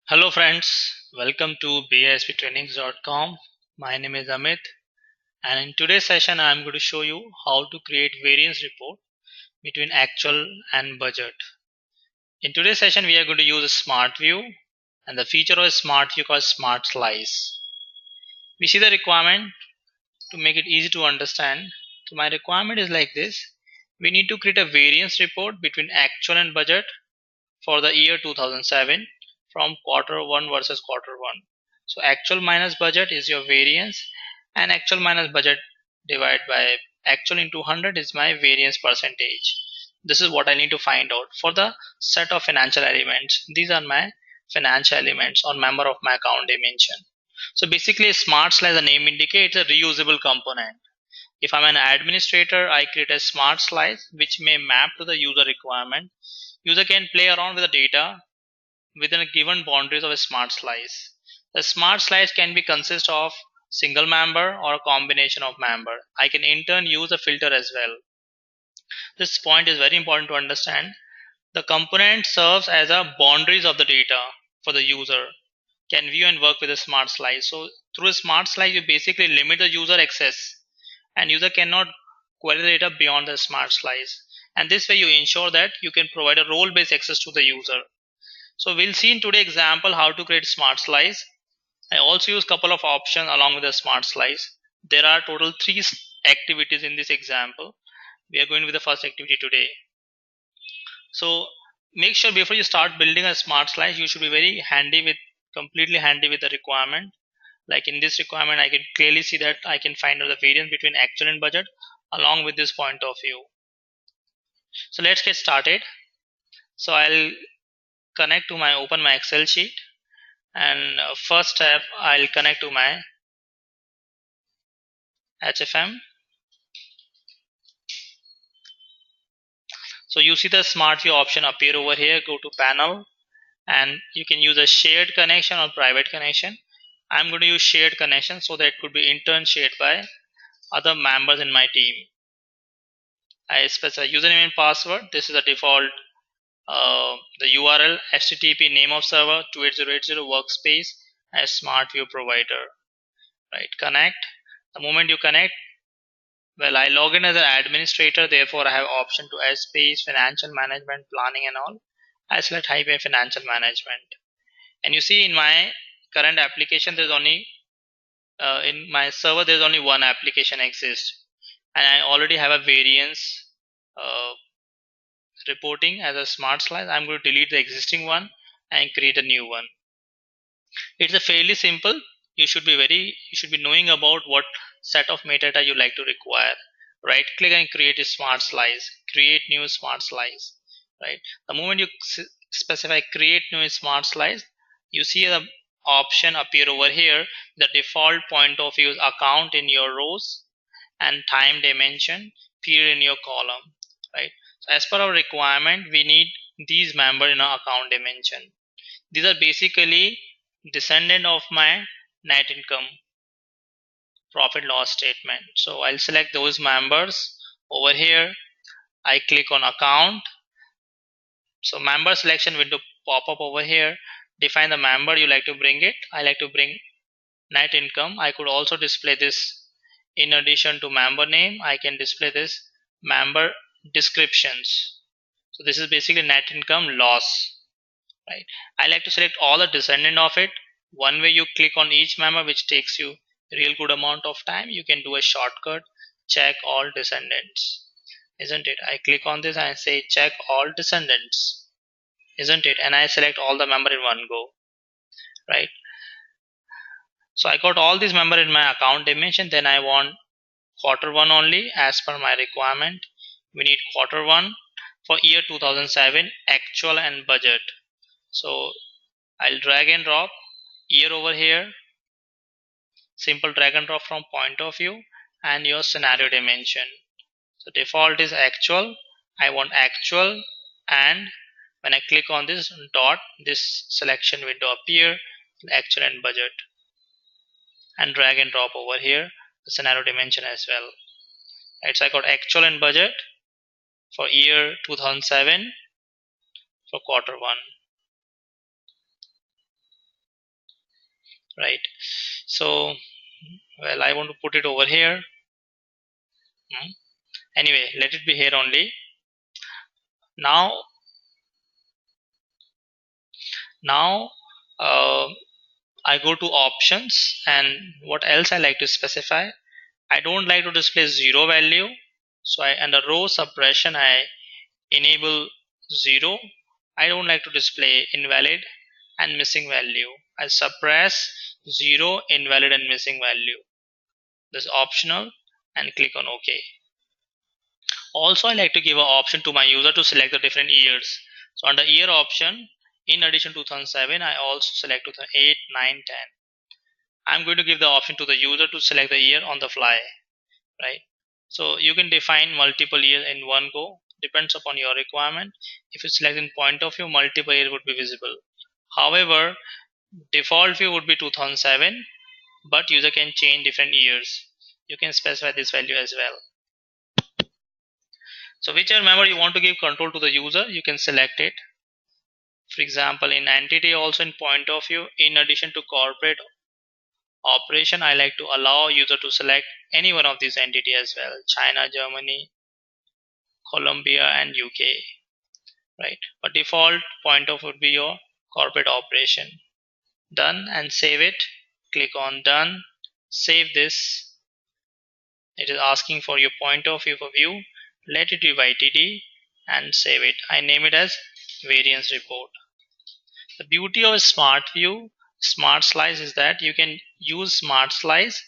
Hello friends, welcome to BISPtrainings.com. My name is Amit, and in today's session I am going to show you how to create variance report between actual and budget. In today's session we are going to use a Smartview, and the feature of Smartview called Smart Slice. We see the requirement to make it easy to understand. So my requirement is like this. We need to create a variance report between actual and budget for the year 2007 from quarter 1 versus quarter 1. So actual minus budget is your variance, and actual minus budget divided by actual into 100 is my variance percentage. This is what I need to find out for the set of financial elements. These are my financial elements or member of my account dimension. So basically smart slice, the name indicates, a reusable component. If I'm an administrator, I create a smart slice which may map to the user requirement. User can play around with the data within a given boundaries of a smart slice. The smart slice can be consist of single member or a combination of member. I can in turn use a filter as well. This point is very important to understand. The component serves as a boundaries of the data for the user can view and work with a smart slice. So through a smart slice you basically limit the user access, and user cannot query the data beyond the smart slice, and this way you ensure that you can provide a role based access to the user. So we'll see in today's example how to create smart slice. I also use couple of options along with the smart slice. There are total three activities in this example. We are going with the first activity today. So make sure before you start building a smart slice, you should be very completely handy with the requirement. Like in this requirement, I can clearly see that I can find out the variance between actual and budget along with this point of view. So let's get started. So I'll open my Excel sheet, and first step I'll connect to my HFM. So you see the Smartview option appear over here. Go to panel, and you can use a shared connection or private connection. I'm going to use shared connection so that it could be in turn shared by other members in my team. I specify username and password. This is the default. The URL HTTP name of server 28080 workspace as Smartview provider. Right, connect. The moment you connect, well, I log in as an administrator, therefore I have option to add space, financial management, planning and all. I select Highway Financial Management. And you see in my current application there's only in my server there's only one application exists, and I already have a variance reporting as a smart slice. I'm going to delete the existing one and create a new one. It's a fairly simple. You should be knowing about what set of metadata you like to require. Right click and create a smart slice, create new smart slice. Right, the moment you specify create new smart slice, you see the option appear over here. The default point of view is account in your rows and time dimension period in your column. Right, so as per our requirement we need these member in our account dimension. These are basically descendant of my net income profit loss statement. So I'll select those members over here. I click on account. So member selection window pop up over here. Define the member you like to bring it. I like to bring net income. I could also display this in addition to member name. I can display this member descriptions. So this is basically net income loss. Right, I like to select all the descendant of it. One way you click on each member, which takes you real good amount of time. You can do a shortcut, check all descendants, isn't it? I click on this and say check all descendants, isn't it? And I select all the member in one go. Right, so I got all these member in my account dimension. Then I want quarter one only as per my requirement. We need quarter one for year 2007 actual and budget. So I'll drag and drop year over here, simple drag and drop from point of view, and your scenario dimension. So default is actual. I want actual, and when I click on this dot, this selection window appear, actual and budget, and drag and drop over here the scenario dimension as well. Right, so I got actual and budget for year 2007 for quarter one. right? So, well, I want to put it over here. Anyway, let it be here only. Now uh, I go to options, and what else I like to specify. I don't like to display zero value, so under row suppression I enable zero. I don't like to display invalid and missing value. I suppress zero, invalid and missing value. This is optional, and click on OK. Also, I like to give an option to my user to select the different years. So under year option, in addition to 2007, I also select 2008, 9, 10. I'm going to give the option to the user to select the year on the fly, right? So you can define multiple years in one go, depends upon your requirement. If you select in point of view, multiple years would be visible. However, default view would be 2007, but user can change different years. You can specify this value as well. So whichever member you want to give control to the user, you can select it. For example, in entity, also in point of view, in addition to corporate operation, I like to allow user to select any one of these entity as well: China, Germany, Colombia and UK, right? But default point of would be your corporate operation. Done and save it. Click on done. Save this. It is asking for your point of view for view. Let it be YTD and save it. I name it as variance report. The beauty of Smartview, Smart Slice is that you can use Smart Slice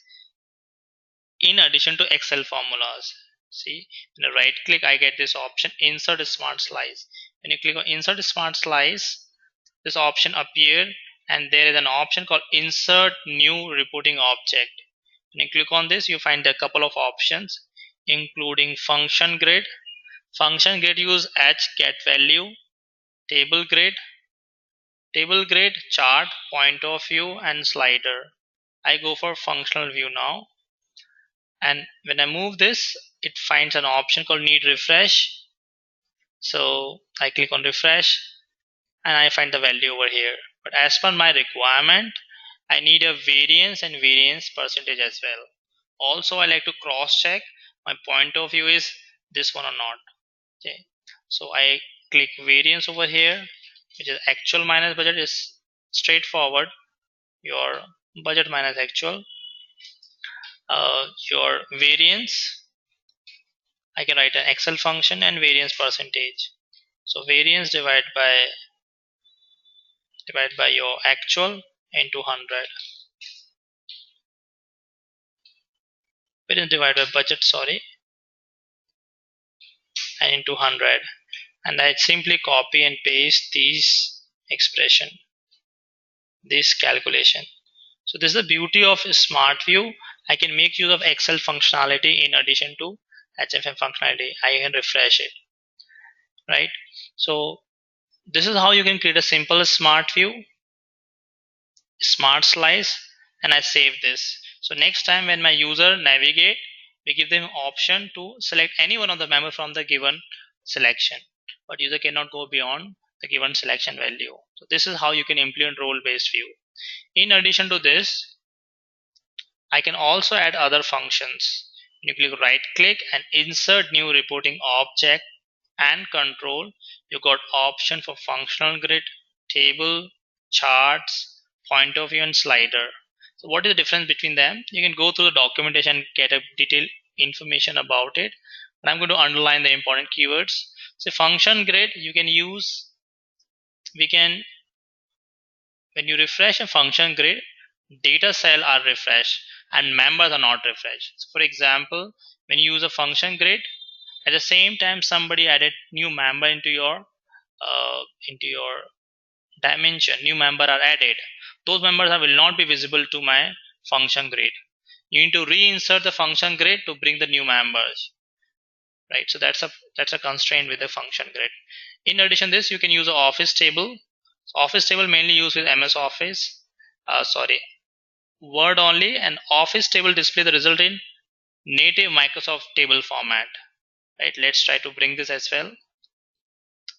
in addition to Excel formulas. See, when I right click, I get this option insert a smart slice. When you click on insert a smart slice, this option appear, and there is an option called insert new reporting object. When you click on this, you find a couple of options including function grid. Function grid use h get value, table grid, chart, point of view and slider. I go for functional view now, and when I move this, it finds an option called need refresh. So I click on refresh and I find the value over here. But as per my requirement, I need a variance and variance percentage as well. Also, I like to cross check my point of view is this one or not. Okay, so I click variance over here, which is actual minus budget. Is straightforward, your budget minus actual. Your variance, I can write an Excel function and variance percentage. So variance divide by your actual into 100. Variance divided by budget, sorry, and into 100. And I simply copy and paste this calculation. So this is the beauty of Smartview. I can make use of Excel functionality in addition to HFM functionality. I can refresh it, right? So this is how you can create a simple Smartview, smart slice, and I save this. So next time when my user navigate, we give them option to select any one of the member from the given selection, but user cannot go beyond the given selection value. So this is how you can implement role-based view. In addition to this, I can also add other functions. You click right click and insert new reporting object and control. You got option for functional grid, table, charts, point of view and slider. So what is the difference between them? You can go through the documentation and get a detailed information about it. And I'm going to underline the important keywords. So function grid you can use, when you refresh a function grid, data cell are refreshed and members are not refreshed. So for example, when you use a function grid, at the same time somebody added new member into your dimension, new member are added, those members will not be visible to my function grid. You need to reinsert the function grid to bring the new members, right? So that's a constraint with the function grid. In addition to this, you can use an office table. So office table mainly used with MS Office, Word only, and office table display the result in native Microsoft table format, right? Let's try to bring this as well.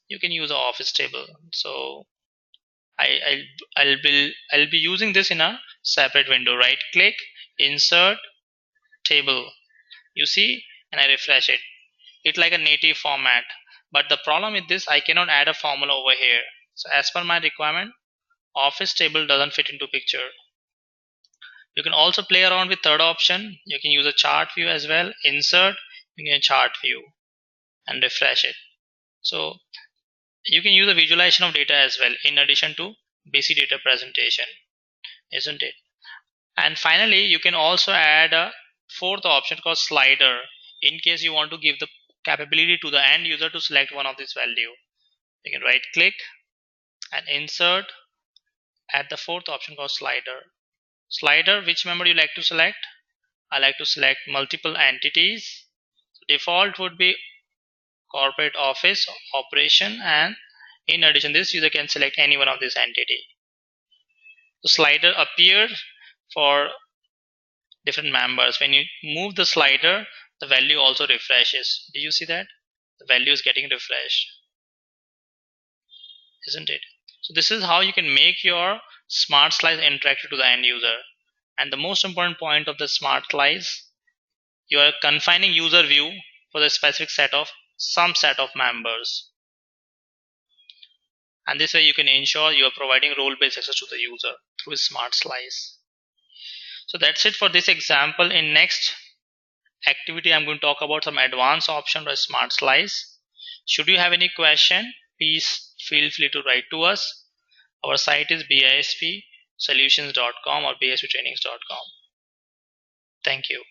You can use an office table. So I'll be using this in a separate window. Right click, insert, table. You see, and I refresh it. It's like a native format. But the problem with this, I cannot add a formula over here. So as per my requirement, office table doesn't fit into picture. You can also play around with third option. You can use a chart view as well. Insert, you can chart view and refresh it. So you can use a visualization of data as well in addition to basic data presentation, isn't it? And finally, you can also add a fourth option called slider in case you want to give the capability to the end user to select one of this value. You can right click and insert, add the fourth option called slider. Slider, which member you like to select? I like to select multiple entities. So default would be corporate office, operation, and in addition this user can select any one of this entity. The slider appears for different members. When you move the slider, the value also refreshes. Do you see that? The value is getting refreshed, isn't it? So this is how you can make your smart slice interactive to the end user. And the most important point of the smart slice, you are confining user view for the specific set of some set of members. And this way you can ensure you are providing role-based access to the user through a smart slice. So that's it for this example. In next activity, I'm going to talk about some advanced option for smart slice. Should you have any question, please feel free to write to us. Our site is bispsolutions.com or bisptrainings.com. Thank you.